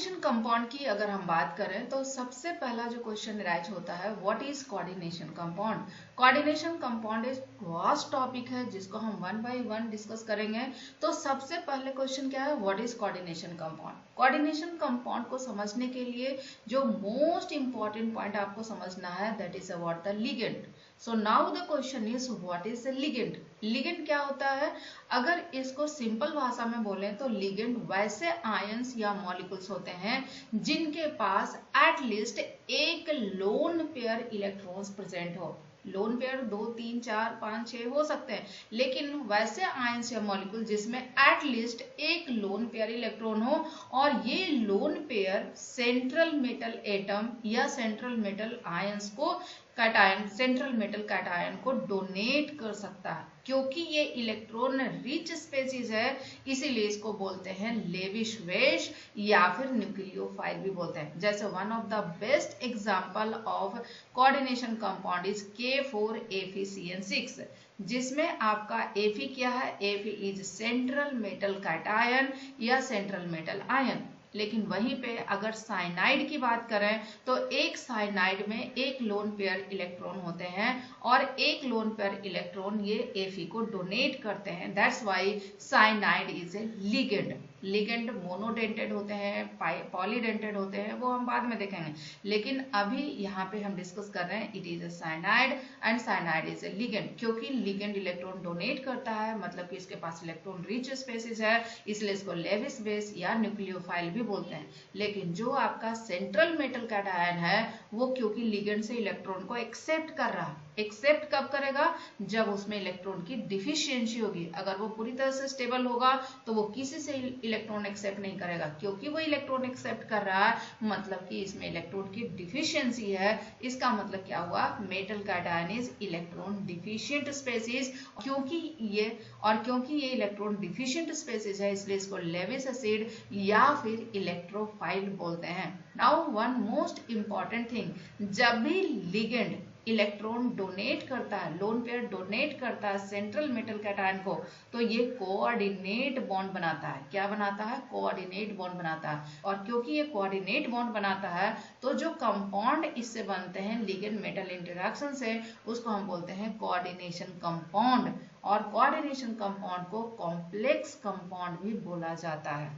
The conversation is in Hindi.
कोऑर्डिनेशन कंपाउंड की अगर हम बात करें तो सबसे पहला जो क्वेश्चन राइज होता है, what is coordination compound. Coordination compound एक वास्ट टॉपिक है जिसको हम वन बाय वन डिस्कस करेंगे। तो सबसे पहले क्वेश्चन क्या है, what is coordination compound. Coordination compound को समझने के लिए जो मोस्ट इंपॉर्टेंट पॉइंट आपको समझना है, that is about the ligand. So now the question is what is the ligand. Ligand क्या होता है, अगर इसको सिंपल भाषा में बोलें तो लिगेंड वैसे आयंस या मॉलिक्यूल्स होते हैं जिनके पास एटलीस्ट एक लोन पेयर इलेक्ट्रॉन्स प्रेजेंट हो। लोन पेयर 2, 3, 4, 5, 6 हो सकते हैं, लेकिन वैसे आयंस या मॉलिक्यूल जिसमें एटलीस्ट एक लोन पेयर इलेक्ट्रॉन हो और ये lone pair central metal atom या सेंट्रल मेटल आयंस को कैटायन, सेंट्रल मेटल कैटायन को डोनेट कर सकता है। क्योंकि ये इलेक्ट्रॉन रिच स्पेसीज है, इसीलिए इसको बोलते हैं लेविश वेश या फिर न्यूक्लियोफाइल भी बोलते हैं। जैसे one of the best example of coordination compound is K4FeCN6, जिसमें आपका Fe क्या है, Fe is central metal cation या सेंट्रल मेटल आयन। लेकिन वहीं पे अगर साइनाइड की बात करें तो एक साइनाइड में एक लोन पेयर इलेक्ट्रॉन होते हैं और एक लोन पेयर इलेक्ट्रॉन ये Fe को डोनेट करते हैं। That's why cyanide is a ligand. Ligand monodentate होते हैं, पॉलीडेंटेड होते हैं, वो हम बाद में देखेंगे। लेकिन अभी यहाँ पे हम डिस्कस कर रहे हैं, it is a cyanide and cyanide is a ligand. क्योंकि लिगेंड इलेक्ट्रॉन डोनेट करता है, मतलब कि इसके पास इलेक्ट्रॉन रिच स्पेसिस है, इसलिए इसको लेविस बेस या न्यूक्लियोफाइल भी बोलते हैं। लेकिन जो आपका सेंट्रल मेटल कैटायन है वो क्योंकि लिगेंड से इलेक्ट्रॉन को एक्सेप्ट कर रहा है, एक्सेप्ट कब करेगा, जब उसमें इलेक्ट्रॉन की डिफिशियंसी होगी। अगर वो पूरी तरह से स्टेबल होगा तो वो किसी से इलेक्ट्रॉन एक्सेप्ट नहीं करेगा। क्योंकि वो इलेक्ट्रॉन एक्सेप्ट कर रहा है, मतलब कि इसमें इलेक्ट्रॉन की डिफिशियंसी है। इसका मतलब क्या हुआ, metal cation is electron deficient species. क्योंकि ये इलेक्ट्रॉन डिफिशिएंट स्पेसीज है, इसलिए इसको लेविस एसिड या फिर इलेक्ट्रोफाइल बोलते हैं। Now one most important thing, जब भी लिगेंड इलेक्ट्रॉन डोनेट करता है, लोन पेयर डोनेट करता है सेंट्रल मेटल कैटायन को, तो ये कोऑर्डिनेट बॉन्ड बनाता है। क्या बनाता है, कोऑर्डिनेट बॉन्ड बनाता है। और क्योंकि ये कोऑर्डिनेट बॉन्ड बनाता है तो जो कंपाउंड इससे बनते हैं लिगेंड मेटल इंटरेक्शन से, उसको हम बोलते हैं कोऑर्डिनेशन कंपाउंड। और कोऑर्डिनेशन कंपाउंड को कॉम्प्लेक्स कंपाउंड भी बोला जाता है।